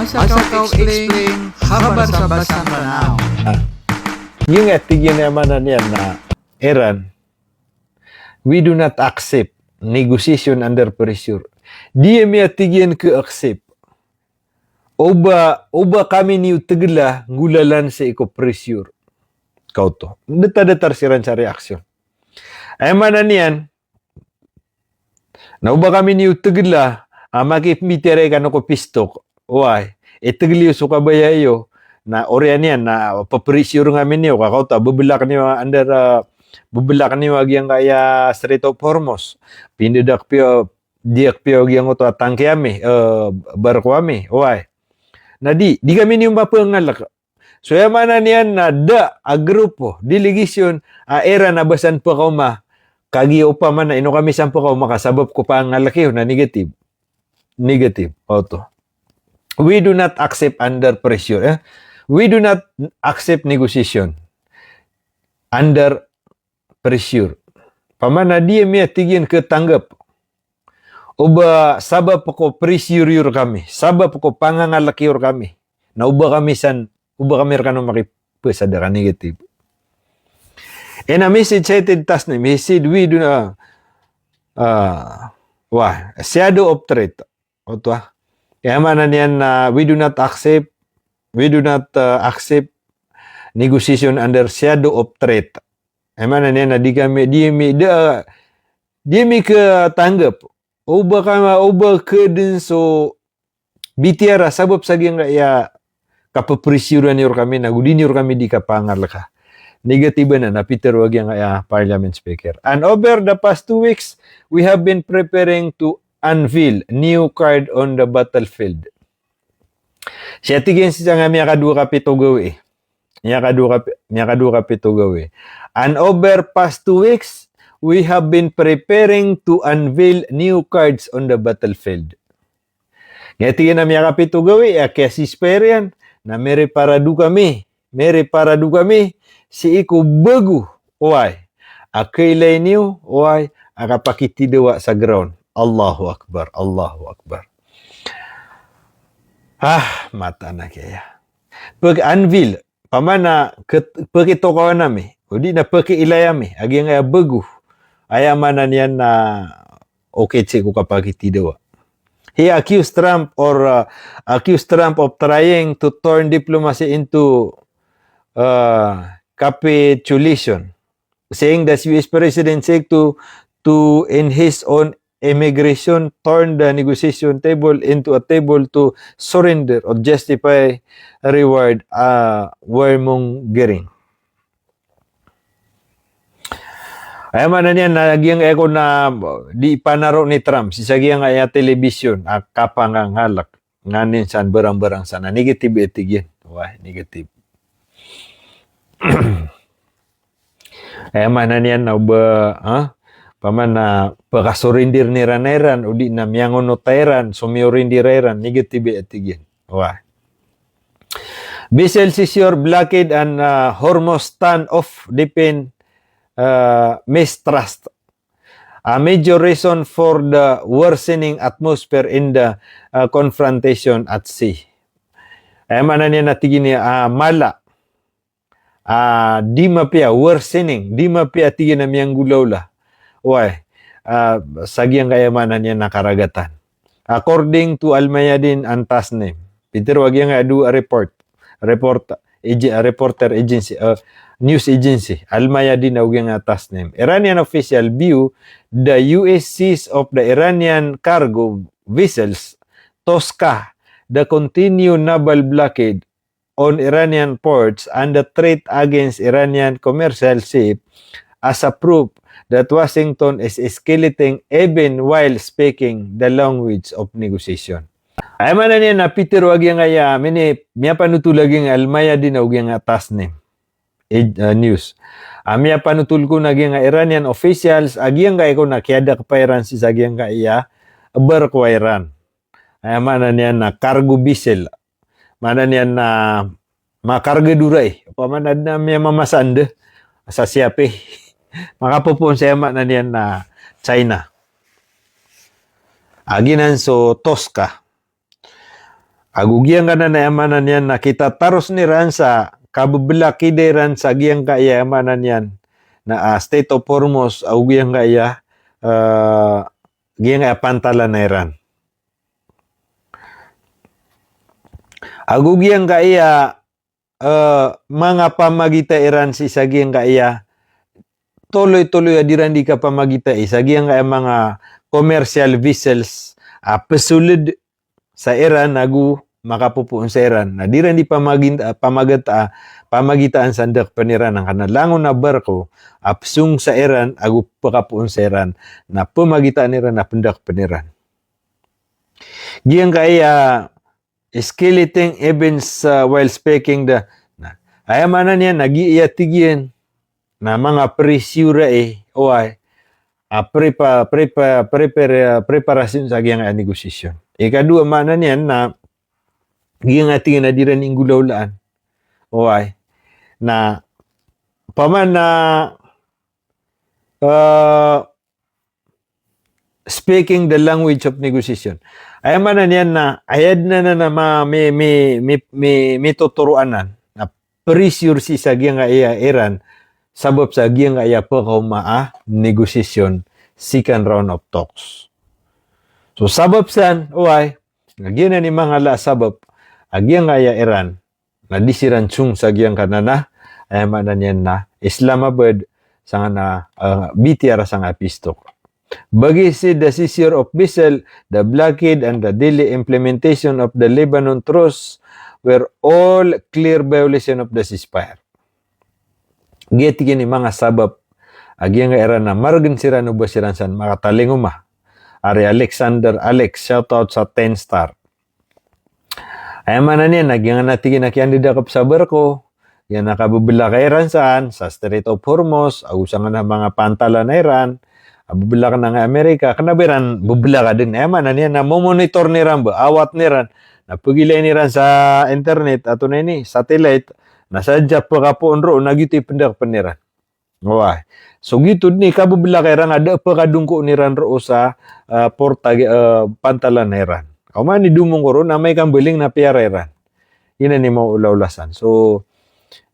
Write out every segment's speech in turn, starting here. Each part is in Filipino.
Asa kau explain habar sa basang Ranao. Yung atigyan naman na niyan na Iran, we do not accept negotiation under pressure. Dia mi atigyan ke accept. Oba kami ni tegla ngulalan sa iko pressure. Kau to. Deta-detar siran cari aksyon. Ay mana niyan, na uba kami ni tegla, makip mitere kan ko pistok. Why? Tegli suka bayayo. Na orian yan na papressure ngamin niyo kakao ta bebelak niyo under bebelak niyo agyang kaya Strait of Hormuz pindedak pio diak pio agyang to tangke ami barko ami why na di kami niyo mapangalak so mana niyan na da a grupo delegation era na basan pa ko ma kagi upa man na ino kami sampo ko makasabab ko pa ang alaki na negative auto we do not accept under pressure we do not accept negotiation under pressure. Pamana dia mi tigin ke tanggap. Uba sabab ko pressure kami. Sabab ko pangangalaki kami. Na uba kami rekano makipesada ka negative. And a message cited tas ni message we do na shadow of threat. Oto kaya mana niyan na we do not accept negotiation under shadow of threat. Emana niya na dia mi ke tanggap. Oba ke din so bitiara sabab sagi nga ya kapaprisuran niyo kami na gudin niyo kami di kapangal ka. Negatiba na Peter wag yang ya parliament speaker. And over the past 2 weeks, we have been preparing to unveil new card on the battlefield. Siya tigin siya nga miya kadua kapito gawi. Miya kadua kapito gawi. And over past 2 weeks, we have been preparing to unveil new cards on the battlefield. Nga tigin na miya kapito gawi, kaya si Sperian, na mere paradu kami, si iku bagu, why? Akailay niyo, why? Akapakitidawa sa ground. Allahu Akbar. Mata na kaya. Pag-unveil, pamana, pagkitokawan nami, o di na pagkiilayami, agi nga bagu, ayaman na niyan na okay ko kapag itidawa. He accused Trump of trying to turn diplomacy into capitulation, saying that US President said to in his own immigration turn the negotiation table into a table to surrender or justify reward warmongering. Ay man niya nagyang eko na di panaro ni Trump si sagyang ay television kapangangalak nganin san barang-barang sana negative etigyan. Wah, negative. Ay man niya na pamana pagasurindir ni raneran udi na miyangon no tayran sumiorindireran negative etigyan. Wah. Vessel seizure blockade and Hormuz standoff depend mistrust. A major reason for the worsening atmosphere in the confrontation at sea. Ay mana niya natigin niya mala. Di mapia worsening, di mapia tigin na miyang gulawla. Why? Sagyang kayamanan niya nakaragatan. According to Al-Mayadin and Tasnim, Peter wag yang adu reporter agency, news agency, Al-Mayadin wag yang Tasnim. Iranian official view the US seas of the Iranian cargo vessels Tosca, the continued naval blockade on Iranian ports and the threat against Iranian commercial ships as a proof that Washington is escalating even while speaking the language of negotiation. Ay man niya na Peter wag yang aya miya panutulaging Al-Mayadin wag yang Tasnim news. Miya panutul ko naging Iranian officials agyang kay ko nakiada kapairan si sagyang kaya berkwairan. Ay man niya na cargo vessel. Mana niya na makarga duray. Pamanad na miya mamasande sa siyape. Makapupon sa yaman na niyan na China. Aginan so Tosca. Agugian ka na amanan yan na kita taros ni ran sa kababla kideran sa giyang kaya amanan yan na state of Hormuz agugian kaya giyang kaya pantala na iran. Agugian kaya mga pamagita iran si sagiyang kaya tuloy-tuloy adiran di ka pamagita sagiyang kaya mga commercial vessels pesulid sa Iran nagu makapupuon sa Iran na diran di pamagitaan sa dak paniran ng kanalangon na barko apsung sa Iran agu pakapuon sa Iran na pamagitaan Iran na pendak paniran. Giyang kaya skeleton events while speaking the ayamanan yan nag-iyatigyan na mga presyura oay preparasyon sa giyang negosasyon. Ikadua manan yan na giyang ating na diran ng gulaulaan. Oay na paman na speaking the language of negotiation. Ayamanan yan na ayad na may tuturuanan na pressure si sa giyang Iran sabab sa giyang kaya negosasyon second round of talks. So sabab san, nagyan na ni mga sabab, agiyang kaya Iran, na disiran chung sa giyang kanana, ay manan yan na Islamabad sa na BTR sa nga pistok. Bagi si the seizure of vessel, the blockade and the daily implementation of the Lebanon truce were all clear violation of the ceasefire. Gitigin ni mga sabab agiyang nga Iran na margan sira no basiran san makatalinguma. Ari Alexander Alex, shoutout sa 10 star. Ay manan yan, nagyang natigin na kandida kap sa barko, yan nakabubila ka Iran saan, sa Strait of Hormuz, agusang na mga pantala na Iran, abubila ka na nga Amerika, kanabiran, bubila ka din. Ay manan yan, na monitor ni Iran, awat ni Iran, napagilay ni Iran sa internet, ato na ini, satellite, nasadya pa ka po onro, nagyuti pendak paniran. Wah. So gitu ni kabubila ka Iran, ada pa kadungko ni Iran ro sa pantalan na Iran. Kauman ni dumong ko ron na may kambiling na piyara Iran. Ina ni mo ulaulasan. So,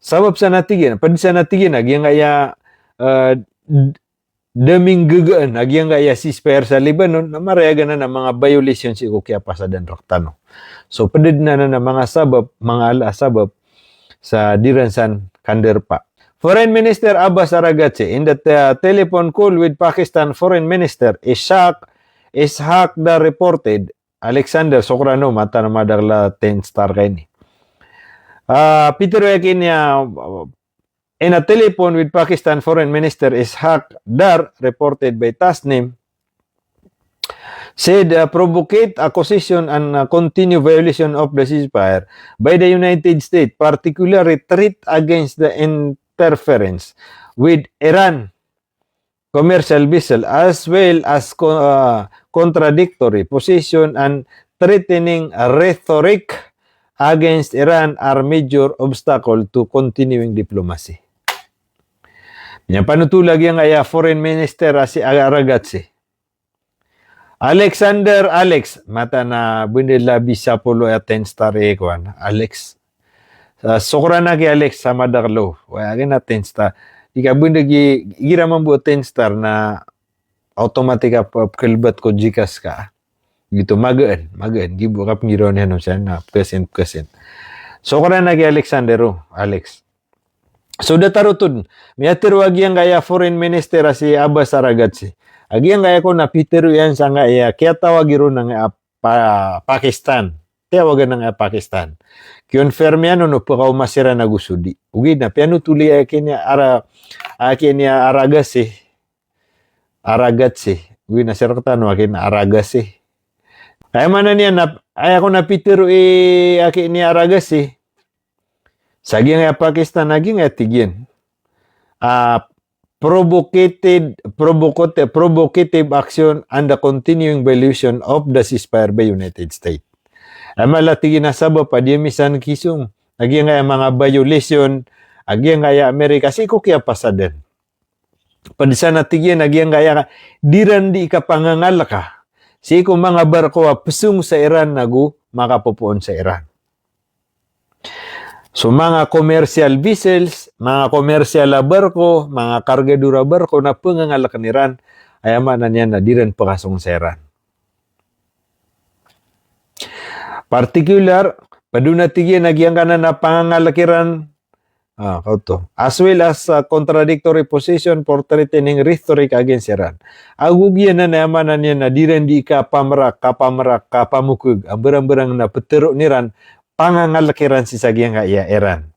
sabab sa natigin, pwede sa natigin, nagyang kaya daming gagaan, nagyang kaya ceasefire sa Lebanon, na marayagan na ng mga violations ko kaya pa sa Raktano. So, pwede na ng mga sabab, mga sabab sa diransan kanderpa. Foreign Minister Abbas Araghchi, in the telephone call with Pakistan Foreign Minister Ishaq Dar reported, Alexander Sokrano, mata na madagla 10 star kay ni. Peter Yakin niya, in a telephone with Pakistan Foreign Minister Ishaq Dar, reported by Tasnim, said provocate accusation and continue violation of the ceasefire by the United States, particularly threat against the interference with Iran commercial vessel as well as contradictory position and threatening rhetoric against Iran are major obstacle to continuing diplomacy. Yan panutulag yung kaya Foreign Minister si Araghchi. Alexander Alex, mata na bundila bisa polo at 10 star ekwan. Alex. Sokra na kay Alex sa Madarlo. Wala na 10 star. Ika bunda gira man buat 10 star na automatic kelbat ko jikas ka. Gitu magaan. Gibu ka pangiraw niya no siya na present. So kaya na kay Alexander Alex. So datarutun, miyatir wag yang kaya Foreign Minister si Abbas Araghchi. Agi yang kaya ko na Peter yan sa nga kaya tawagiro ng Pakistan. Tawagan ng Pakistan. Confirm yan no pakaw masira na gusudi. Ugi na piano tuli akin niya Araghchi. Ugi na sira katano akin Araghchi. Ay manan niya na ay ako na Peter akin niya Araghchi. Sagi nga Pakistan naging atigin. Provocative action and the continuing violation of the ceasefire by United States. Malatigin na sabab pa di misan kisung. Agi nga mga violation, agi nga Amerika siko kaya pasaden. Padisa natigin agi nga diran di ka pangangal ka. Siko mga barko pesung sa Iran nagu makapupuon sa Iran. So mga commercial vessels, mga commercial barko, mga kargadura barko na pangangalakan Iran, ay amanan niya na diren pakasong sa Iran. Particular, paduna tigyan nagyang kanan na pangangalakiran as well as contradictory position for threatening rhetoric against Iran. Agugyan na namanan niya na diren di kapamukug, ang berang-berang na petero ni Iran, pangangalakiran si sagyang iya Iran.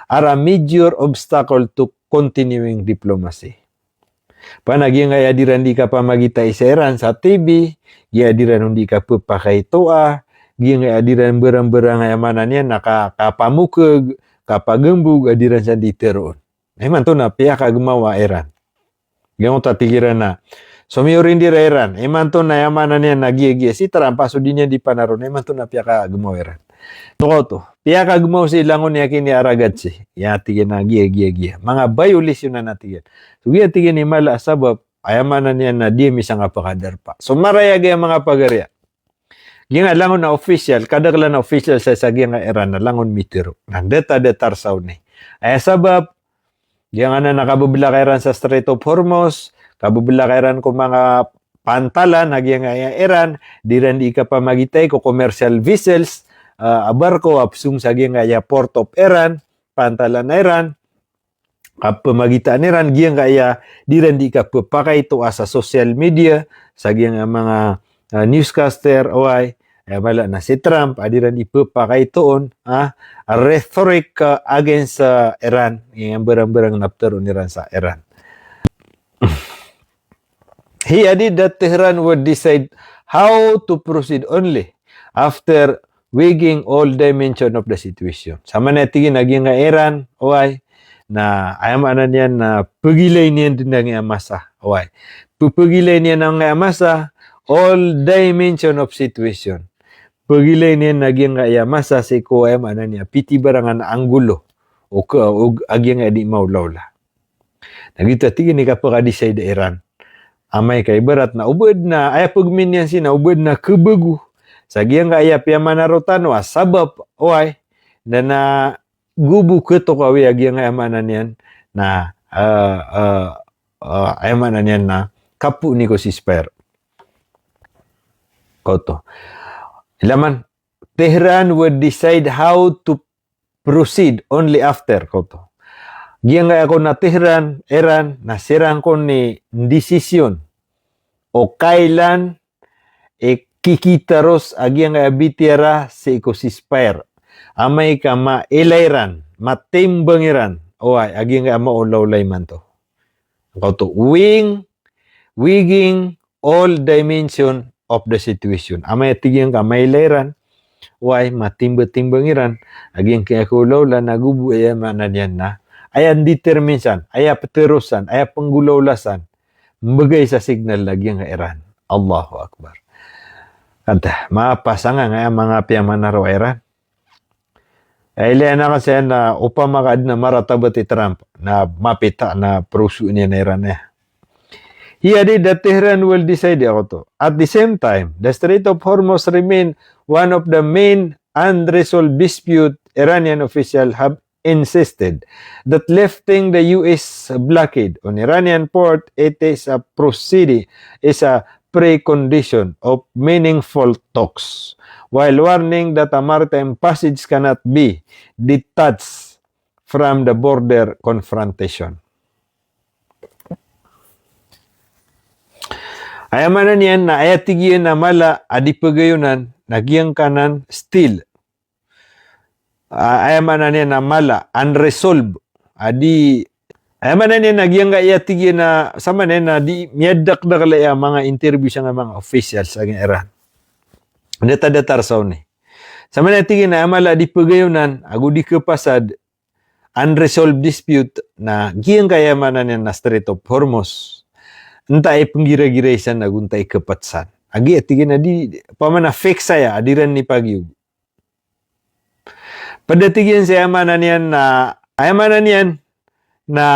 Are a major obstacle to continuing diplomacy. Panagyan nga diran di kapamagitay sa Iran sa TV, ya diran hindi ka pakai toa, giyan nga diran berang-berang nga manan niya nakapamukug, kapagembug adiran sa diteroon. Eman to na piya kagmawa Iran. Gamo tatigiran na. So miurin dira Iran. Eman to na yamanan niya nagiye si Trump paso di niya di panaron. Eman to na piya kagmawa Iran. Tuko to. Piya kagmawa si langon niya kini aragad si. Ya tigin na giye. Mga violation na natigin. So giya tigin ni mala sabab ayamanan niya na di misang apakadar pa. So marayag yung mga pagarya. Yung langon na official, kadaglan na official sa sagyang nga Iran na langon mitiro. Nang deta-detar saw ni. Ay sabab, yung na nakabubila ka Iran sa Strait of Hormuz, kabubila ka Iran kung mga pantalan, nagyang nga Iran, di rin di ka pa magitay ko commercial vessels, barko, apsung sagyang nga port of Iran, pantalan na Iran, kapamagitan Iran, giyang kaya di rin di ka papakay ito sa social media, sagyang nga mga newscaster, wala na si Trump, adiran ipapakay toon, a rhetoric against Iran, yung berang-berang naptero ni Iran sa Iran. He added that Tehran would decide how to proceed only after weighing all dimension of the situation. Sama na tigin naging nga Iran, na ayamanan niya na pagilay niya din nga masa, pupagilay niya ng nga masa, all dimension of situation. Pagilay niya naging nga masa si ko niya piti barangan na anggulo o agyang nga di maulawla. Nagita tigin ni kapag-decide Iran. Amay kay barat na ubod na ay pagminyan sina ubod na kebagu. Sagyang nga piyaman na rotan sabab na gubu keto kawi agyang nga amanan yan na amanan yan na kapu ni ko si Spare. Koto. Ilaman, Tehran would decide how to proceed only after koto. Giyang nga ako na Tehran, Iran, nasirang ko ni desisyon o kailan kikitaros agyang nga bitira si ecosysphère. Amay ka mailairan, matimbangiran, agyang nga maulawlay man to. Koto, wigging all dimension of the situation. Amay tigyan ka mailairan, matimba-timbangiran, aging kaya kulaw la nagubu manan yan na, ayan determinsan, ayan peterusan, ayan panggulawlasan, mbagay sa signal lagi nga Iran. Allahu Akbar. Kanta, mapasangan nga mga piyaman na raw Iran. Ay na kasi na upamakaad na maratabat Trump na mapita na prusu niya na Iran niya. He added that Tehran will decide to. At the same time, the Strait of Hormuz remain one of the main unresolved dispute. Iranian officials have insisted that lifting the U.S. blockade on Iranian port, it is a precondition of meaningful talks, while warning that a maritime passage cannot be detached from the border confrontation. Ayamanan yan na ayatigyan na mala adipagayunan nagyang kanan still. Ayamanan yan na mala unresolved. Ayamanan yan nagyang ayatigyan na sama na di miyadak na kalaya mga interview sa mga officials sa Iran. Data-datar sa ni. Sama na tigyan na mala adipagayunan agu di kapasad unresolved dispute na giyang kayamanan yan na Strait of Hormuz. Entay penggira-giraisan naguntay kepatsan. Agi atigin na di pamana fake saya adiran ni pagyug. Padatigin sa ayamanan yan na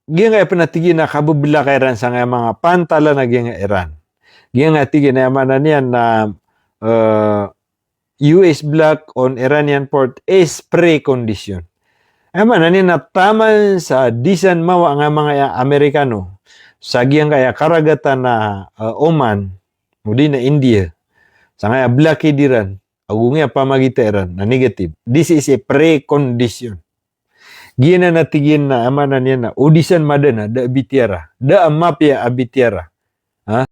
giyang nga panatigin na kabubila kay Iran sa mga pantala na giyang Iran. Giyang nga tigin na ayamanan yan na US block on Iranian port is precondition. Ama na na taman sa disan mawa nga mga Amerikano sa giyang kaya karagatan na Oman, mudi na India, sa nga blaki diran, agungya pamagiteran na negative. This is a precondition. Gina natigin na ama na niya na udisan madana da abitiara, da amapya abitiara.